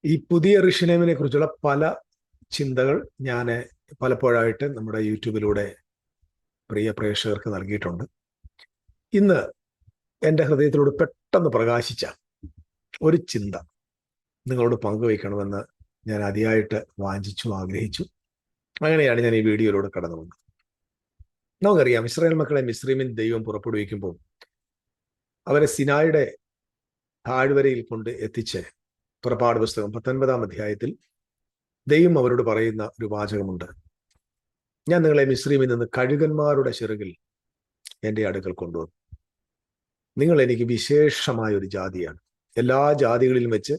ഈ പുതിയ ഋഷിനേമിനെ കുറിച്ചുള്ള പല ചിന്തകൾ ഞാൻ പലപ്പോഴായിട്ട് നമ്മുടെ യൂട്യൂബിലൂടെ പ്രിയ പ്രേക്ഷകർക്ക് നൽകിയിട്ടുണ്ട്. ഇന്ന് എൻ്റെ ഹൃദയത്തിലൂടെ പെട്ടെന്ന് പ്രകാശിച്ച ഒരു ചിന്ത നിങ്ങളോട് പങ്കുവയ്ക്കണമെന്ന് ഞാൻ അതിയായിട്ട് വാഞ്ചിച്ചു ആഗ്രഹിച്ചു. അങ്ങനെയാണ് ഞാൻ ഈ വീഡിയോയിലൂടെ കടന്നു വന്നത്. നമുക്കറിയാം, ഇസ്രായേൽ മക്കളെ മിസ്രൈമിൽ ദൈവം പുറപ്പെടുവിക്കുമ്പോൾ അവരെ സിനായുടെ താഴ്വരയിൽ കൊണ്ട് എത്തിച്ച് പുറപ്പാട് പുസ്തകം 19-ാം അധ്യായത്തിൽ ദൈവം അവരോട് പറയുന്ന ഒരു വാചകമുണ്ട്: ഞാൻ നിങ്ങളെ മിസ്രൈമിൽ നിന്ന് കഴുകന്മാരുടെ ചിറകിൽ എൻ്റെ അടുക്കൽ കൊണ്ടുവന്നു. നിങ്ങൾ എനിക്ക് വിശേഷമായ ഒരു ജാതിയാണ്. എല്ലാ ജാതികളിലും വെച്ച്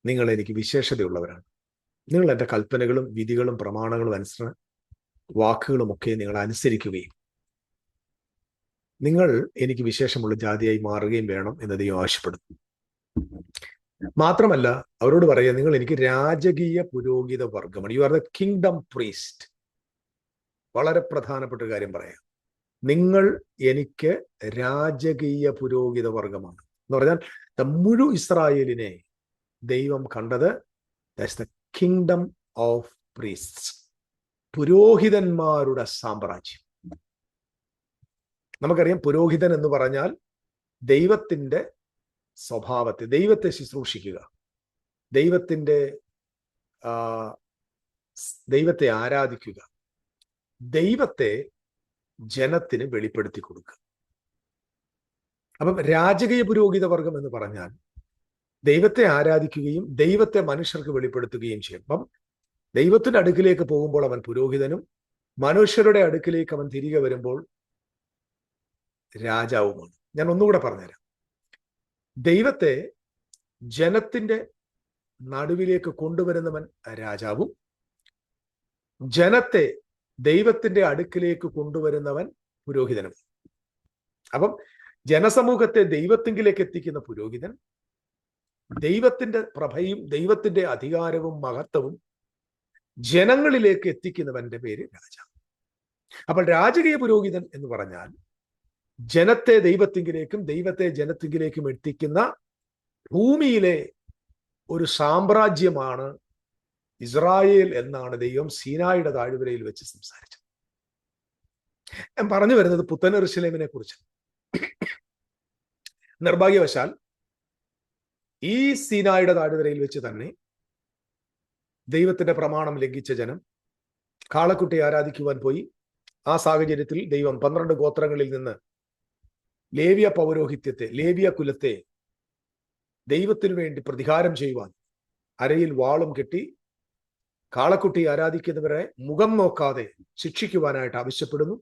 നിങ്ങൾ എനിക്ക് വിശേഷതയുള്ളവരാണ്. നിങ്ങൾ എൻ്റെ കൽപ്പനകളും വിധികളും പ്രമാണങ്ങളും വാക്കുകളും ഒക്കെ നിങ്ങൾ അനുസരിക്കുകയും നിങ്ങൾ എനിക്ക് വിശേഷമുള്ള ജാതിയായി മാറുകയും വേണം എന്ന് ദൈവം ആവശ്യപ്പെടുന്നു. മാത്രമല്ല, അവരോട് പറയാ, നിങ്ങൾ എനിക്ക് രാജകീയ പുരോഹിത വർഗമാണ്. You are the kingdom priest. വളരെ പ്രധാനപ്പെട്ട ഒരു കാര്യം പറയാം. നിങ്ങൾ എനിക്ക് രാജകീയ പുരോഹിത വർഗമാണ് എന്ന് പറഞ്ഞാൽ മുഴു ഇസ്രായേലിനെ ദൈവം കണ്ടത് ദ കിങ്ഡം ഓഫ് പ്രീസ്റ്റ്സ്, പുരോഹിതന്മാരുടെ സാമ്രാജ്യം. നമുക്കറിയാം, പുരോഹിതൻ എന്ന് പറഞ്ഞാൽ ദൈവത്തിന്റെ സ്വഭാവത്തെ, ദൈവത്തെ ശുശ്രൂഷിക്കുക, ദൈവത്തെ ആരാധിക്കുക, ദൈവത്തെ ജനത്തിന് വെളിപ്പെടുത്തി കൊടുക്കുക. അപ്പം രാജകീയ പുരോഹിത വർഗം എന്ന് പറഞ്ഞാൽ ദൈവത്തെ ആരാധിക്കുകയും ദൈവത്തെ മനുഷ്യർക്ക് വെളിപ്പെടുത്തുകയും ചെയ്യും. അപ്പം ദൈവത്തിന്റെ അടുക്കിലേക്ക് പോകുമ്പോൾ അവൻ പുരോഹിതനും, മനുഷ്യരുടെ അടുക്കിലേക്ക് അവൻ തിരികെ വരുമ്പോൾ രാജാവുമാണ്. ഞാൻ ഒന്നുകൂടെ പറഞ്ഞുതരാം. ദൈവത്തെ ജനത്തിന്റെ നടുവിലേക്ക് കൊണ്ടുവരുന്നവൻ രാജാവും, ജനത്തെ ദൈവത്തിന്റെ അടുക്കിലേക്ക് കൊണ്ടുവരുന്നവൻ പുരോഹിതനും. അപ്പം ജനസമൂഹത്തെ ദൈവത്തിങ്കിലേക്ക് എത്തിക്കുന്ന പുരോഹിതൻ, ദൈവത്തിന്റെ പ്രഭയും ദൈവത്തിന്റെ അധികാരവും മഹത്വവും ജനങ്ങളിലേക്ക് എത്തിക്കുന്നവന്റെ പേര് രാജാവ്. അപ്പോൾ രാജകീയ പുരോഹിതൻ എന്ന് പറഞ്ഞാൽ ജനത്തെ ദൈവത്തിങ്കിലേക്കും ദൈവത്തെ ജനത്തിങ്കിലേക്കും എത്തിക്കുന്ന ഭൂമിയിലെ ഒരു സാമ്രാജ്യമാണ് ഇസ്രായേൽ എന്നാണ് ദൈവം സീനായുടെ താഴ്വരയിൽ വെച്ച് സംസാരിച്ചത്. ഞാൻ പറഞ്ഞു വരുന്നത് പുത്തൻ യെരൂശലേമിനെ കുറിച്ച്. നിർഭാഗ്യവശാൽ ഈ സീനായുടെ താഴ്വരയിൽ വെച്ച് തന്നെ ദൈവത്തിന്റെ പ്രമാണം ലംഘിച്ച ജനം കാളക്കുട്ടിയെ ആരാധിക്കുവാൻ പോയി. ആ സാഹചര്യത്തിൽ ദൈവം 12 ഗോത്രങ്ങളിൽ നിന്ന് ലേവ്യ പൗരോഹിത്യത്തെ, ലേവ്യ കുലത്തെ ദൈവത്തിനു വേണ്ടി പ്രതികാരം ചെയ്യുവാൻ അരയിൽ വാളും കെട്ടി കാളക്കുട്ടി ആരാധിക്കുന്നവരെ മുഖം നോക്കാതെ ശിക്ഷിക്കുവാനായിട്ട് ആവശ്യപ്പെടുന്നു.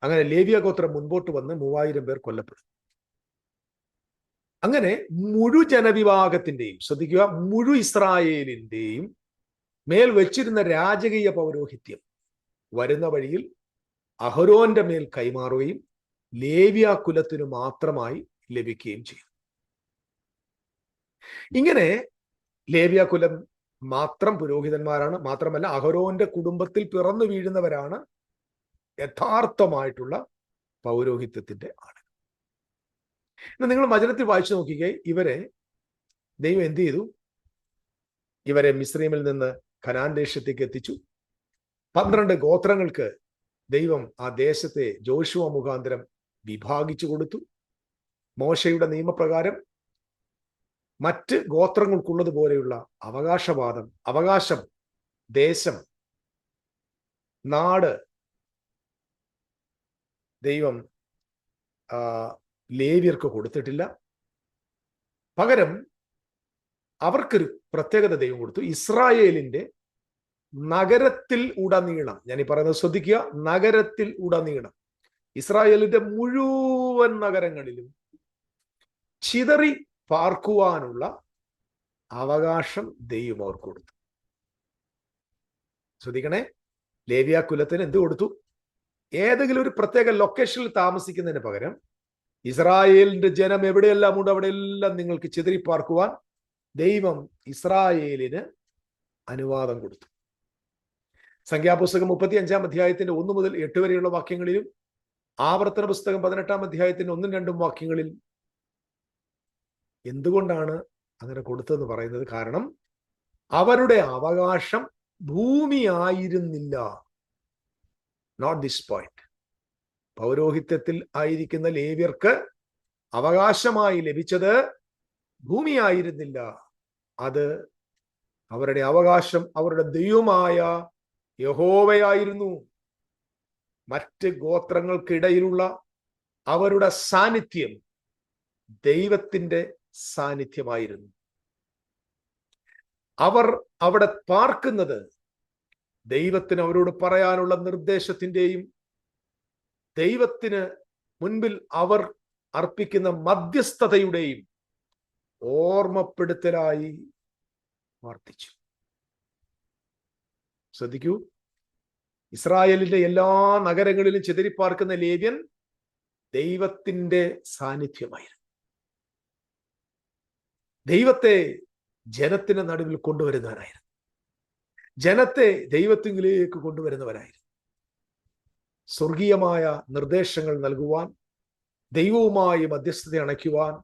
അങ്ങനെ ലേവ്യ ഗോത്രം മുൻപോട്ട് വന്ന് 3000 പേർ കൊല്ലപ്പെടും. അങ്ങനെ മുഴു ജനവിഭാഗത്തിന്റെയും, ശ്രദ്ധിക്കുക, മുഴു ഇസ്രായേലിന്റെയും മേൽ വെച്ചിരുന്ന രാജകീയ പൗരോഹിത്യം വരുന്ന വഴിയിൽ അഹരോന്റെ മേൽ കൈമാറുകയും ലേവ്യ കുലത്തിനു മാത്രമായി ലഭിക്കുകയും ചെയ്യും. ഇങ്ങനെ ലേവ്യ കുലം മാത്രം പുരോഹിതന്മാരാണ്. മാത്രമല്ല, അഹരോന്റെ കുടുംബത്തിൽ പിറന്നു വീഴുന്നവരാണ് യഥാർത്ഥമായിട്ടുള്ള പൗരോഹിത്യത്തിന്റെ ആളുകൾ. എന്നാൽ നിങ്ങൾ വചനത്തിൽ വായിച്ചു നോക്കിക്കേ, ഇവരെ ദൈവം എന്ത് ചെയ്തു? ഇവരെ മിസ്രൈമിൽ നിന്ന് കനാൻ ദേശത്തേക്ക് എത്തിച്ചു. 12 ഗോത്രങ്ങൾക്ക് ദൈവം ആ ദേശത്തെ ജോഷുവ മുഖാന്തരം വിഭാഗിച്ചു കൊടുത്തു. മോശയുടെ നിയമപ്രകാരം മറ്റ് ഗോത്രങ്ങൾക്കുള്ളതുപോലെയുള്ള അവകാശം, ദേശം, നാട് ദൈവം ലേവ്യർക്ക് കൊടുത്തിട്ടില്ല. പകരം അവർക്കൊരു പ്രത്യേകത ദൈവം കൊടുത്തു. ഇസ്രായേലിന്റെ നഗരത്തിൽ ഉടനീളം, ഞാൻ ഈ പറയുന്നത് ശ്രദ്ധിക്കുക, നഗരത്തിൽ ഉടനീളം ഇസ്രായേലിന്റെ മുഴുവൻ നഗരങ്ങളിലും ചിതറി പാർക്കുവാനുള്ള അവകാശം ദൈവം അവർക്ക് കൊടുത്തു. ശ്രദ്ധിക്കണേ, ലേവ്യ കുലത്തിന് എന്ത് കൊടുത്തു? ഏതെങ്കിലും ഒരു പ്രത്യേക ലൊക്കേഷനിൽ താമസിക്കുന്നതിന് പകരം ഇസ്രായേലിന്റെ ജനം എവിടെയെല്ലാം ഉണ്ട് അവിടെയെല്ലാം നിങ്ങൾക്ക് ചിതറി പാർക്കുവാൻ ദൈവം ഇസ്രായേലിന് അനുവാദം കൊടുത്തു. സംഖ്യാപുസ്തകം 35-ാം അധ്യായത്തിന്റെ 1 മുതൽ 8 വരെയുള്ള വാക്യങ്ങളിലും ആവർത്തന പുസ്തകം 18-ാം അധ്യായത്തിന്റെ 1-ഉം 2-ഉം വാക്യങ്ങളിൽ എന്തുകൊണ്ടാണ് അങ്ങനെ കൊടുത്തതെന്ന് പറയുന്നത്? കാരണം അവരുടെ അവകാശം ഭൂമിയായിരുന്നില്ല. Note this point. പൗരോഹിത്യത്തിൽ ആയിരിക്കുന്ന ലേവ്യർക്ക് അവകാശമായി ലഭിച്ചത് ഭൂമിയായിരുന്നില്ല. അത് അവരുടെ അവകാശം അവരുടെ ദൈവമായ യഹോവയായിരുന്നു. മറ്റ് ഗോത്രങ്ങൾക്കിടയിലുള്ള അവരുടെ സാന്നിധ്യം ദൈവത്തിന്റെ സാന്നിധ്യമായിരുന്നു. അവർ അവിടെ പാർക്കുന്നത് ദൈവത്തിന് അവരോട് പറയാനുള്ള നിർദ്ദേശത്തിന്റെയും ദൈവത്തിന് മുൻപിൽ അവർ അർപ്പിക്കുന്ന മധ്യസ്ഥതയുടെയും ഓർമ്മപ്പെടുത്തലായി വർത്തിച്ചു. ശ്രദ്ധിക്കൂ, ഇസ്രായേലിന്റെ എല്ലാ നഗരങ്ങളിലും ചിതറിപ്പാർക്കുന്ന ലേവ്യൻ ദൈവത്തിന്റെ സാന്നിധ്യമായിരുന്നു. ദൈവത്തെ ജനത്തിന് നടുവിൽ കൊണ്ടുവരുന്നവരായിരുന്നു. ജനത്തെ ദൈവത്തിലേക്ക് കൊണ്ടുവരുന്നവരായിരുന്നു. സ്വർഗീയമായ നിർദ്ദേശങ്ങൾ നൽകുവാൻ, ദൈവവുമായി മധ്യസ്ഥത അണയ്ക്കുവാൻ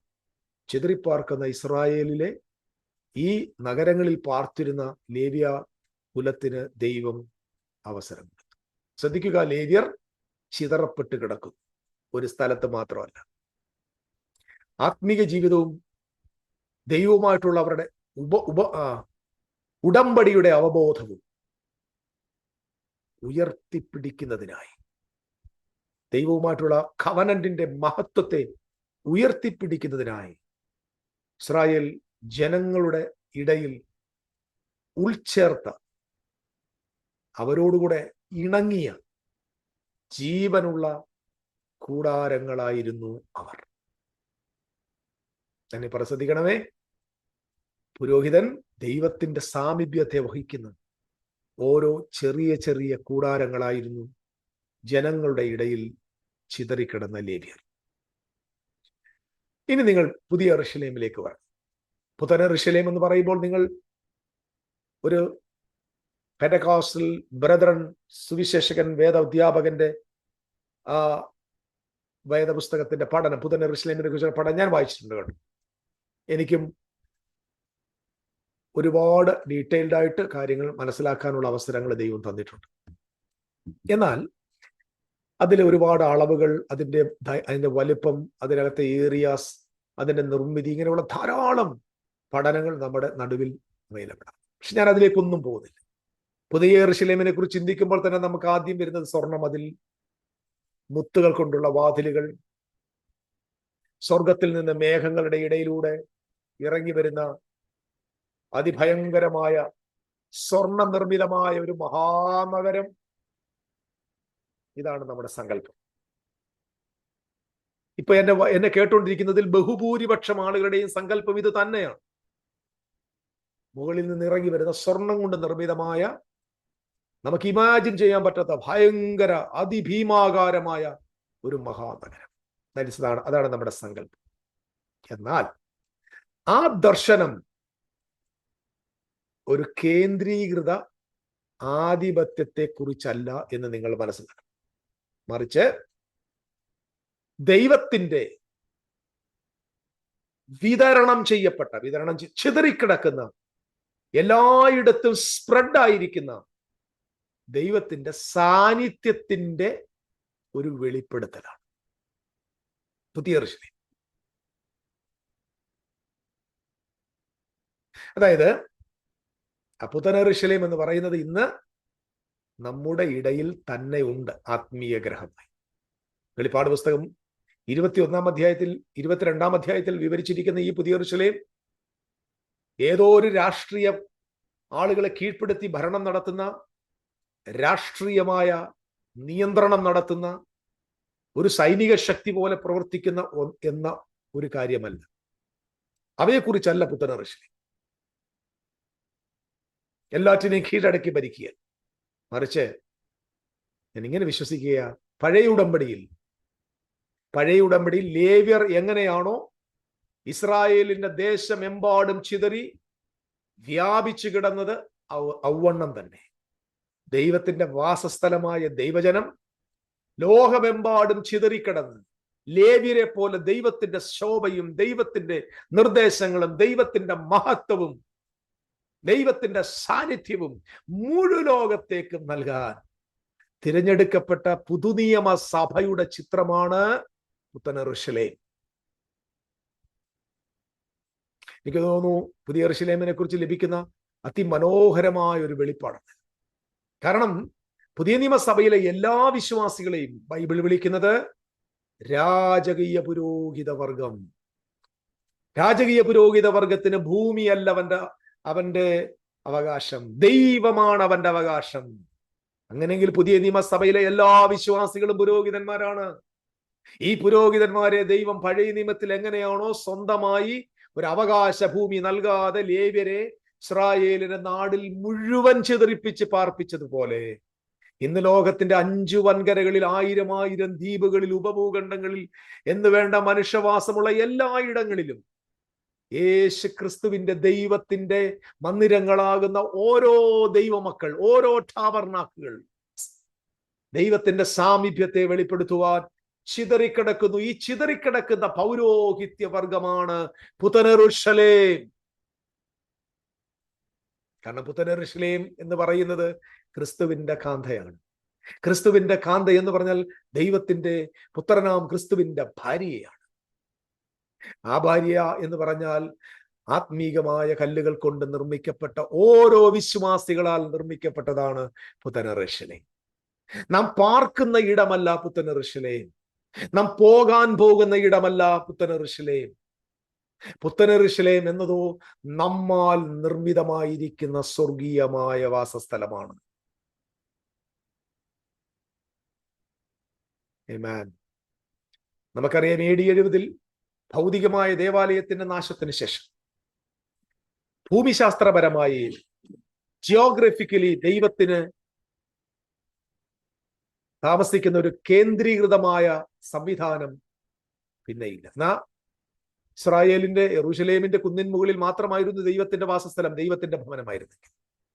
ചിതറിപ്പാർക്കുന്ന ഇസ്രായേലിലെ ഈ നഗരങ്ങളിൽ പാർത്തിരുന്ന ലേവ്യ കുലത്തിന് ദൈവം അവസരം കൊടുത്തു. ശ്രദ്ധിക്കുക, ലേവ്യർ ചിതറപ്പെട്ട് കിടക്കും. ഒരു സ്ഥലത്ത് മാത്രമല്ല. ആത്മീയ ജീവിതവും ദൈവവുമായിട്ടുള്ള അവരുടെ ഉടമ്പടിയുടെ അവബോധവും ഉയർത്തിപ്പിടിക്കുന്നതിനായി, ദൈവവുമായിട്ടുള്ള കവനന്റിന്റെ മഹത്വത്തെ ഉയർത്തിപ്പിടിക്കുന്നതിനായി ഇസ്രായേൽ ജനങ്ങളുടെ ഇടയിൽ ഉൾച്ചേർത്ത, അവരോടുകൂടെ ഇണങ്ങിയ ജീവനുള്ള കൂടാരങ്ങളായിരുന്നു അവർ. തന്നെ ശ്രദ്ധിക്കണമേ, പുരോഹിതൻ ദൈവത്തിന്റെ സാമീപ്യത്തെ വഹിക്കുന്ന ഓരോ ചെറിയ ചെറിയ കൂടാരങ്ങളായിരുന്നു ജനങ്ങളുടെ ഇടയിൽ ചിതറിക്കിടന്ന ലേവ്യർ. ഇനി നിങ്ങൾ പുതിയ യെരൂശലേമിലേക്ക് വരണം. പുത്തൻ യെരൂശലേം എന്ന് പറയുമ്പോൾ നിങ്ങൾ ഒരു പെന്തക്കോസ്റ്റൽ ബ്രദറൻ സുവിശേഷകൻ വേദ അധ്യാപകന്റെ വേദപുസ്തകത്തിന്റെ പഠനം, പുത്തൻ യെരൂശലേമിനെ കുറിച്ചുള്ള പഠനം ഞാൻ വായിച്ചിട്ടുണ്ട് കേട്ടോ. എനിക്കും ഒരുപാട് ഡീറ്റെയിൽഡ് ആയിട്ട് കാര്യങ്ങൾ മനസ്സിലാക്കാനുള്ള അവസരങ്ങൾ ദൈവം തന്നിട്ടുണ്ട്. എന്നാൽ അതിൽ ഒരുപാട് അളവുകൾ, അതിന്റെ വലിപ്പം, അതിനകത്തെ ഏരിയാസ്, അതിന്റെ നിർമ്മിതി, ഇങ്ങനെയുള്ള ധാരാളം പഠനങ്ങൾ നമ്മുടെ നടുവിൽ അവൈലബിളാണ്. പക്ഷെ ഞാൻ അതിലേക്കൊന്നും പോകുന്നില്ല. പുതിയ യെരൂശലേമിനെ കുറിച്ച് ചിന്തിക്കുമ്പോൾ തന്നെ നമുക്ക് ആദ്യം വരുന്നത് സ്വർണ്ണമതിൽ, മുത്തുകൾ കൊണ്ടുള്ള വാതിലുകൾ, സ്വർഗത്തിൽ നിന്ന് മേഘങ്ങളുടെ ഇടയിലൂടെ ഇറങ്ങി വരുന്ന അതിഭയങ്കരമായ സ്വർണ്ണ നിർമ്മിതമായ ഒരു മഹാനഗരം. ഇതാണ് നമ്മുടെ സങ്കല്പം. ഇപ്പൊ എന്നെ കേട്ടുകൊണ്ടിരിക്കുന്നതിൽ ബഹുഭൂരിപക്ഷം ആളുകളുടെയും സങ്കല്പം ഇത് തന്നെയാണ്. മുകളിൽ നിന്ന് ഇറങ്ങി വരുന്ന സ്വർണം കൊണ്ട് നിർമ്മിതമായ, നമുക്ക് ഇമാജിൻ ചെയ്യാൻ പറ്റാത്ത ഭയങ്കര അതിഭീമാകാരമായ ഒരു മഹാനഗരം. അതാണ് നമ്മുടെ സങ്കല്പം. എന്നാൽ ആ ദർശനം ഒരു കേന്ദ്രീകൃത ആധിപത്യത്തെ കുറിച്ചല്ല എന്ന് നിങ്ങൾ മനസ്സിലാക്കണം. മറിച്ച് ദൈവത്തിന്റെ ചിതറിക്കിടക്കുന്ന, എല്ലായിടത്തും സ്പ്രെഡ് ആയിരിക്കുന്ന ദൈവത്തിന്റെ സാന്നിധ്യത്തിന്റെ ഒരു വെളിപ്പെടുത്തലാണ് പുതിയ യെരൂശലേം. അതായത് പുത്തൻ യെരൂശലേം എന്ന് പറയുന്നത് ഇന്ന് നമ്മുടെ ഇടയിൽ തന്നെ ഉണ്ട്, ആത്മീയ ഗ്രഹമായി. വെളിപ്പാട് പുസ്തകം 21-ാം അധ്യായത്തിൽ 22-ാം അധ്യായത്തിൽ വിവരിച്ചിരിക്കുന്ന ഈ പുതിയ യെരൂശലേം ഏതോ ഒരു രാഷ്ട്രീയ ആളുകളെ കീഴ്പ്പെടുത്തി ഭരണം നടത്തുന്ന, രാഷ്ട്രീയമായ നിയന്ത്രണം നടത്തുന്ന ഒരു സൈനിക ശക്തി പോലെ പ്രവർത്തിക്കുന്ന എന്ന ഒരു കാര്യമല്ല. അവയെക്കുറിച്ചല്ല പുത്തൻ യെരൂശലേം. എല്ലാറ്റിനെയും കീഴടക്കി ഭരിക്കുക. മറിച്ച് ഞാൻ ഇങ്ങനെ വിശ്വസിക്കുക, പഴയ ഉടമ്പടിയിൽ ലേവ്യർ എങ്ങനെയാണോ ഇസ്രായേലിന്റെ ദേശമെമ്പാടും ചിതറി വ്യാപിച്ചു കിടന്നത്, ഔവണ്ണം തന്നെ ദൈവത്തിന്റെ വാസസ്ഥലമായ ദൈവജനം ലോകമെമ്പാടും ചിതറിക്കിടന്ന് ലേവ്യരെ പോലെ ദൈവത്തിന്റെ ശോഭയും ദൈവത്തിന്റെ നിർദ്ദേശങ്ങളും ദൈവത്തിന്റെ മഹത്വവും ദൈവത്തിന്റെ സാന്നിധ്യവും മുഴു ലോകത്തേക്കും നൽകാൻ തിരഞ്ഞെടുക്കപ്പെട്ട പുതുനിയമ സഭയുടെ ചിത്രമാണ് പുത്തൻ യെരൂശലേം. എനിക്ക് തോന്നുന്നു പുതിയ യെരൂശലേമിനെ കുറിച്ച് ലഭിക്കുന്ന അതിമനോഹരമായ ഒരു വെളിപ്പാടാണ്. കാരണം പുതിയ നിയമസഭയിലെ എല്ലാ വിശ്വാസികളെയും ബൈബിൾ വിളിക്കുന്നത് രാജകീയ പുരോഹിത വർഗം. രാജകീയ പുരോഹിത വർഗത്തിന് ഭൂമിയല്ല അവന്റെ അവകാശം, ദൈവമാണ് അവന്റെ അവകാശം. അങ്ങനെയെങ്കിൽ പുതിയ നിയമസഭയിലെ എല്ലാ വിശ്വാസികളും പുരോഹിതന്മാരാണ്. ഈ പുരോഹിതന്മാരെ ദൈവം പഴയ നിയമത്തിൽ എങ്ങനെയാണോ സ്വന്തമായി ഒരു അവകാശ ഭൂമി നൽകാതെ ലേവ്യരെ ഇസ്രായേലിന്റെ നാടിൽ മുഴുവൻ ചിതറിപ്പിച്ച് പാർപ്പിച്ചതുപോലെ ഇന്ന് ലോകത്തിന്റെ 5 വൻകരകളിൽ 1000 ദ്വീപുകളിൽ ഉപഭൂഖണ്ഡങ്ങളിൽ എന്ന് വേണ്ട മനുഷ്യവാസമുള്ള എല്ലായിടങ്ങളിലും യേശു ക്രിസ്തുവിന്റെ ദൈവത്തിന്റെ മന്ദിരങ്ങളാകുന്ന ഓരോ ദൈവമക്കൾ, ഓരോ ടാബർനാക്കുകൾ ദൈവത്തിന്റെ സാമീപ്യത്തെ വെളിപ്പെടുത്തുവാൻ ചിതറിക്കിടക്കുന്നു. ഈ ചിതറിക്കിടക്കുന്ന പൗരോഹിത്യ വർഗമാണ് പുത്തൻ യെരൂശലേം. കാരണം പുത്തൻ യെരൂശലേം എന്ന് പറയുന്നത് ക്രിസ്തുവിന്റെ കാന്തയാണ്. ക്രിസ്തുവിന്റെ കാന്ത എന്ന് പറഞ്ഞാൽ ദൈവത്തിന്റെ പുത്രനാം ക്രിസ്തുവിന്റെ ഭാര്യയാണ്. ആ ഭാര്യ എന്ന് പറഞ്ഞാൽ ആത്മീകമായ കല്ലുകൾ കൊണ്ട് നിർമ്മിക്കപ്പെട്ട ഓരോ വിശ്വാസികളാൽ നിർമ്മിക്കപ്പെട്ടതാണ് പുത്തൻ യെരൂശലേം. നാം പാർക്കുന്ന ഇടമല്ല പുത്തൻ യെരൂശലേം. നാം പോകാൻ പോകുന്ന ഇടമല്ല പുത്തൻ യെരൂശലേം. പുത്തൻ യെരൂശലേം എന്നതോ നമ്മാൽ നിർമ്മിതമായിരിക്കുന്ന സ്വർഗീയമായ വാസസ്ഥലമാണ്. ആമേൻ. നമുക്കറിയാം AD 70 ഭൗതികമായ ദേവാലയത്തിന്റെ നാശത്തിന് ശേഷം ഭൂമിശാസ്ത്രപരമായി ജിയോഗ്രഫിക്കലി ദൈവത്തിന് താമസിക്കുന്ന ഒരു കേന്ദ്രീകൃതമായ സംവിധാനം പിന്നെയില്ല. ഇസ്രായേലിന്റെ യെരൂശലേമിന്റെ കുന്നിൻ മുകളിൽ മാത്രമായിരുന്നു ദൈവത്തിന്റെ വാസസ്ഥലം, ദൈവത്തിന്റെ ഭവനമായിരുന്നു.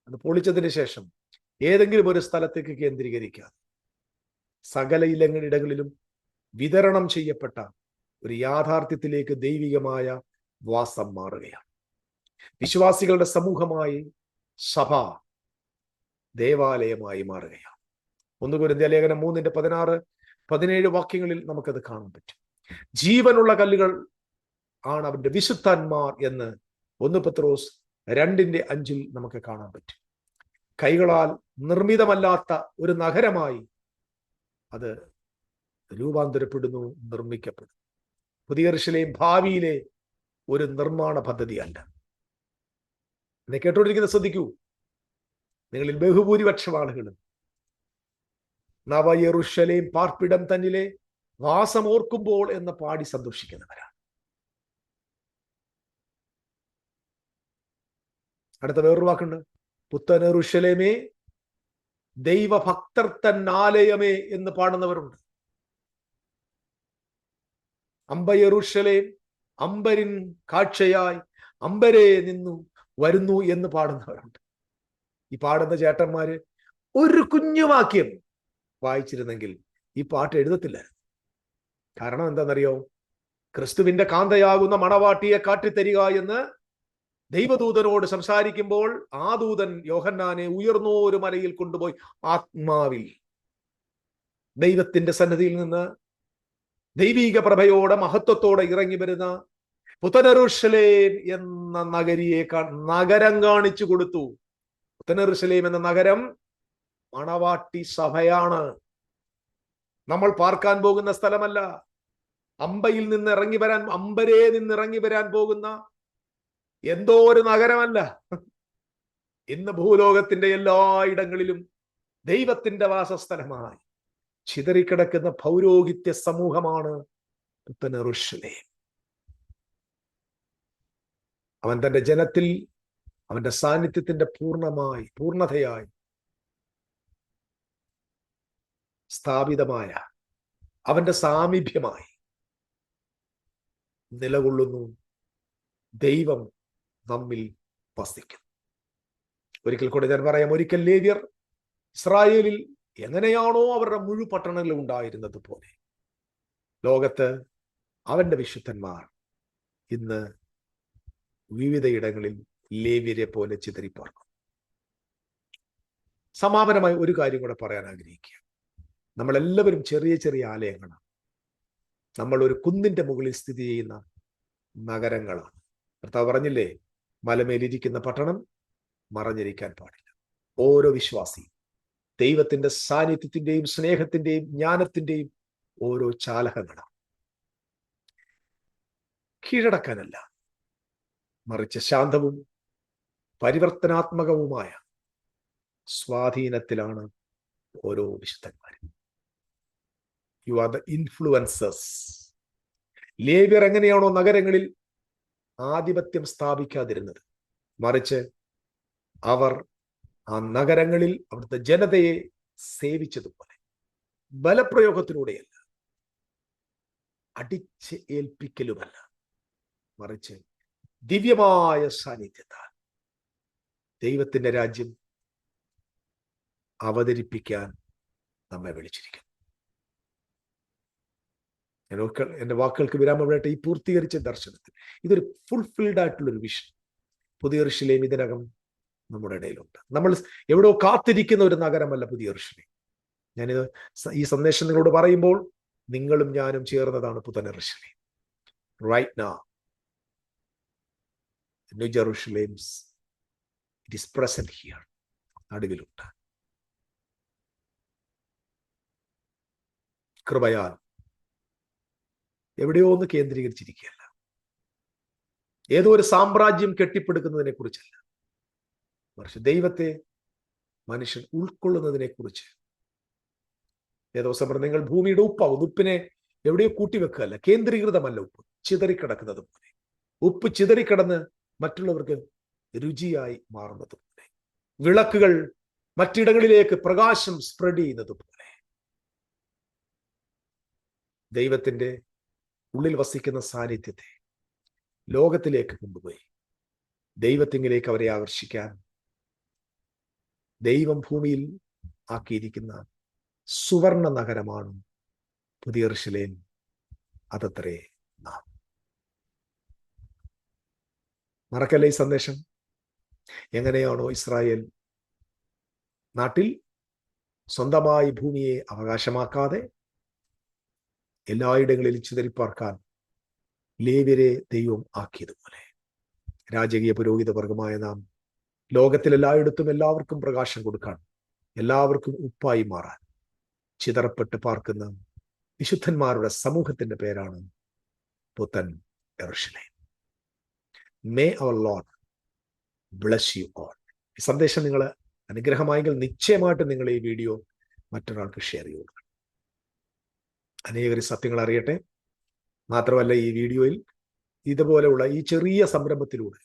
അത് പൊളിച്ചതിന് ശേഷം ഏതെങ്കിലും ഒരു സ്ഥലത്തേക്ക് കേന്ദ്രീകരിക്കാതെ സകല ഇടങ്ങളിലും വിതരണം ചെയ്യപ്പെട്ട ഒരു യാഥാർത്ഥ്യത്തിലേക്ക് ദൈവികമായ വാസം മാറുകയാണ്. വിശ്വാസികളുടെ സമൂഹമായി സഭ ദേവാലയമായി മാറുകയാണ്. 1 കൊരിന്ത്യർ ലേഖനം 3:16-17 വാക്യങ്ങളിൽ നമുക്കത് കാണാൻ പറ്റും. ജീവനുള്ള കല്ലുകൾ ആണ് അവന്റെ വിശുദ്ധന്മാർ എന്ന് 1 പത്രോസ് 2:5 നമുക്ക് കാണാൻ പറ്റും. കൈകളാൽ നിർമ്മിതമല്ലാത്ത ഒരു നഗരമായി അത് രൂപാന്തരപ്പെടുന്നു, നിർമ്മിക്കപ്പെടുന്നു. പുതിയ യെരൂശലേം ഭാവിയിലെ ഒരു നിർമ്മാണ പദ്ധതിയല്ല. എന്നെ കേട്ടോണ്ടിരിക്കുന്ന ശ്രദ്ധിക്കൂ. നിങ്ങളിൽ ബഹുഭൂരിപക്ഷം ആളുകളും നവ യെരൂശലേം പാർപ്പിടം തന്നിലെ വാസം ഓർക്കുമ്പോൾ എന്ന് പാടി സന്തോഷിക്കുന്നവരാണ്. അടുത്ത വേറൊരു വാക്കുണ്ട്, പുത്തൻ യെരൂശലേമേ ദൈവഭക്തർ തൻ ആലയമേ എന്ന് പാടുന്നവരുണ്ട്. അമ്പ യെരൂശലേം അമ്പരിൻ കാഴ്ചയായി അമ്പരെ നിന്നു വരുന്നു എന്ന് പാടുന്നവരുണ്ട്. ഈ പാടുന്ന ചേട്ടന്മാര് ഒരു കുഞ്ഞു വാക്യം വായിച്ചിരുന്നെങ്കിൽ ഈ പാട്ട് എഴുതത്തില്ല. കാരണം എന്താണെന്നറിയോ? ക്രിസ്തുവിന്റെ കാന്തയാകുന്ന മണവാട്ടിയെ കാട്ടിത്തരിക എന്ന് ദൈവദൂതനോട് സംസാരിക്കുമ്പോൾ ആ ദൂതൻ യോഹന്നാനെ ഉയർന്നോ ഒരു മലയിൽ കൊണ്ടുപോയി ആത്മാവിൽ ദൈവത്തിന്റെ സന്നിധിയിൽ നിന്ന് ദൈവിക പ്രഭയോടെ മഹത്വത്തോടെ ഇറങ്ങി വരുന്ന പുത്തൻ യെരൂശലേം എന്ന നഗരം കാണിച്ചു കൊടുത്തു. പുത്തൻ യെരൂശലേം എന്ന നഗരം മണവാട്ടി സഭയാണ്. നമ്മൾ പാർക്കാൻ പോകുന്ന സ്ഥലമല്ല. അമ്പരേ നിന്ന് ഇറങ്ങി വരാൻ പോകുന്ന എന്തോ ഒരു നഗരമല്ല. ഇന്ന് ഭൂലോകത്തിന്റെ എല്ലായിടങ്ങളിലും ദൈവത്തിന്റെ വാസസ്ഥലമായി ചിതറിക്കിടക്കുന്ന പൗരോഹിത്യ സമൂഹമാണ് പുത്തൻ യെരൂശലേം. അവൻ തന്റെ ജനത്തിൽ അവന്റെ സാന്നിധ്യത്തിന്റെ പൂർണ്ണതയായി സ്ഥാപിതമായ അവന്റെ സാമീപ്യമായി നിലകൊള്ളുന്നു. ദൈവം നമ്മിൽ വസിക്കുന്നു. ഒരിക്കൽ കൂടെ ഞാൻ പറയാം, ഒരിക്കൽ ലേവ്യർ ഇസ്രായേലിൽ എങ്ങനെയാണോ അവരുടെ പട്ടണങ്ങളിൽ ഉണ്ടായിരുന്നത് പോലെ ലോകത്ത് അവന്റെ വിശുദ്ധന്മാർ ഇന്ന് വിവിധയിടങ്ങളിൽ ലേവ്യരെ പോലെ ചിതറിപ്പാർക്കും. സമാപനമായി ഒരു കാര്യം കൂടെ പറയാൻ ആഗ്രഹിക്കുക. നമ്മളെല്ലാവരും ചെറിയ ചെറിയ ആലയങ്ങളാണ്. നമ്മൾ ഒരു കുന്നിന്റെ മുകളിൽ സ്ഥിതി ചെയ്യുന്ന നഗരങ്ങളാണ്. കർത്താവ് പറഞ്ഞില്ലേ, മലമേലിരിക്കുന്ന പട്ടണം മറഞ്ഞിരിക്കാൻ പാടില്ല. ഓരോ വിശ്വാസിയും ദൈവത്തിന്റെ സാന്നിധ്യത്തിന്റെയും സ്നേഹത്തിന്റെയും ജ്ഞാനത്തിന്റെയും ഓരോ ചാലകങ്ങളാണ്. കീഴടക്കാനല്ല, മറിച്ച് ശാന്തവും പരിവർത്തനാത്മകവുമായ സ്വാധീനത്തിലാണ് ഓരോ വിശുദ്ധന്മാരും. You are the influencers. ലേവ്യർ എങ്ങനെയാണോ നഗരങ്ങളിൽ ആധിപത്യം സ്ഥാപിക്കാതിരുന്നത്, മറിച്ച് അവർ ആ നഗരങ്ങളിൽ അവിടുത്തെ ജനതയെ സേവിച്ചതുപോലെ, ബലപ്രയോഗത്തിലൂടെയല്ല, അടിച്ച് ഏൽപ്പിക്കലുമല്ല, മറിച്ച് ദിവ്യമായ സാന്നിധ്യത്താൽ ദൈവത്തിന്റെ രാജ്യം അവതരിപ്പിക്കാൻ നമ്മെ വിളിച്ചിരിക്കുന്നു. എന്റെ വാക്കുകൾക്ക് വിരാമമായിട്ട് ഈ പൂർത്തീകരിച്ച ദർശനത്തിൽ ഇതൊരു ഫുൾഫിൽഡ് ആയിട്ടുള്ളൊരു വിഷൻ പുതിയ യെരൂശലേം ഇതിനകം നമ്മുടെ ഇടയിലുണ്ട്. നമ്മൾ എവിടെയോ കാത്തിരിക്കുന്ന ഒരു നഗരമല്ല പുതിയ യെരൂശലേം. ഞാനിത് ഈ സന്ദേശം നിങ്ങളോട് പറയുമ്പോൾ നിങ്ങളും ഞാനും ചേർന്നതാണ് പുതിയ യെരൂശലേം. Right now new Jerusalem it is present here. നടുവിലുണ്ട്. കൃപയാൽ എവിടെയോ ഒന്ന് കേന്ദ്രീകരിച്ചിരിക്കുകയല്ല, ഏതോ ഒരു സാമ്രാജ്യം കെട്ടിപ്പടുക്കുന്നതിനെ കുറിച്ചല്ല, മറിച്ച് ദൈവത്തെ മനുഷ്യൻ ഉൾക്കൊള്ളുന്നതിനെ കുറിച്ച്. ഏതോ സമയം നിങ്ങൾ ഭൂമിയുടെ ഉപ്പാവും. ഉപ്പിനെ എവിടെയോ കൂട്ടിവെക്കുകയല്ല, കേന്ദ്രീകൃതമല്ല ഉപ്പ്, ചിതറിക്കിടക്കുന്നത് പോലെ. ഉപ്പ് ചിതറിക്കിടന്ന് മറ്റുള്ളവർക്ക് രുചിയായി മാറുന്നത് പോലെ, വിളക്കുകൾ മറ്റിടങ്ങളിലേക്ക് പ്രകാശം സ്പ്രെഡ് ചെയ്യുന്നത് പോലെ ദൈവത്തിന്റെ ഉള്ളിൽ വസിക്കുന്ന സാന്നിധ്യത്തെ ലോകത്തിലേക്ക് കൊണ്ടുപോയി ദൈവത്തിങ്കിലേക്ക് അവരെ ആകർഷിക്കാൻ ദൈവം ഭൂമിയിൽ ആക്കിയിരിക്കുന്ന സുവർണ നഗരമാണ് പുതിയ യെരൂശലേം. അതത്രേ നാം. മറക്കല്ലേ ഈ സന്ദേശം. എങ്ങനെയാണോ ഇസ്രായേൽ നാട്ടിൽ സ്വന്തമായി ഭൂമിയെ അവകാശമാക്കാതെ എല്ലായിടങ്ങളിലും ചിതറിപ്പാർക്കാൻ ലേവ്യരെ ദൈവം ആക്കിയതുപോലെ രാജകീയ പുരോഹിത വർഗമായ നാം ലോകത്തിലെല്ലായിടത്തും എല്ലാവർക്കും പ്രകാശം കൊടുക്കാൻ, എല്ലാവർക്കും ഉപ്പായി മാറാൻ ചിതറപ്പെട്ട് പാർക്കുന്ന വിശുദ്ധന്മാരുടെ സമൂഹത്തിന്റെ പേരാണ് പുത്തൻ യെരൂശലേം. May our Lord bless you all. ഈ സന്ദേശം നിങ്ങൾ അനുഗ്രഹമായെങ്കിൽ നിശ്ചയമായിട്ടും നിങ്ങൾ ഈ വീഡിയോ മറ്റൊരാൾക്ക് ഷെയർ ചെയ്യുക. അനേകർ സത്യങ്ങൾ അറിയട്ടെ. മാത്രമല്ല, ഈ വീഡിയോയിൽ ഇതുപോലെയുള്ള ഈ ചെറിയ സംരംഭത്തിലൂടെ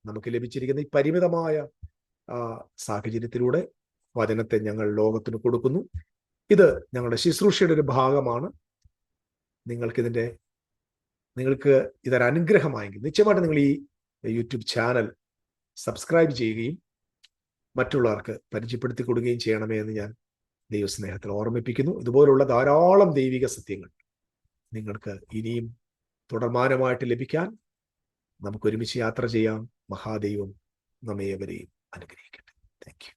നമുക്ക് ലഭിച്ചിരിക്കുന്ന ഈ പരിമിതമായ സാഹചര്യത്തിലൂടെ വചനത്തെ ഞങ്ങൾ ലോകത്തിന് കൊടുക്കുന്നു. ഇത് ഞങ്ങളുടെ ശുശ്രൂഷയുടെ ഒരു ഭാഗമാണ്. നിങ്ങൾക്ക് ഇതൊരു അനുഗ്രഹമായെങ്കിൽ നിശ്ചയമായിട്ട് നിങ്ങൾ ഈ യൂട്യൂബ് ചാനൽ സബ്സ്ക്രൈബ് ചെയ്യുകയും മറ്റുള്ളവർക്ക് പരിചയപ്പെടുത്തി കൊടുക്കുകയും ചെയ്യണമേ എന്ന് ഞാൻ ദൈവസ്നേഹത്തിൽ ഓർമ്മിപ്പിക്കുന്നു. ഇതുപോലുള്ള ധാരാളം ദൈവിക സത്യങ്ങൾ നിങ്ങൾക്ക് ഇനിയും തുടർമാനമായിട്ട് ലഭിക്കാൻ നമുക്ക് ഒരുമിച്ച് യാത്ര ചെയ്യാം. മഹാദൈവം നമ്മെ ഏവരെയും അനുഗ്രഹിക്കട്ടെ. Thank you.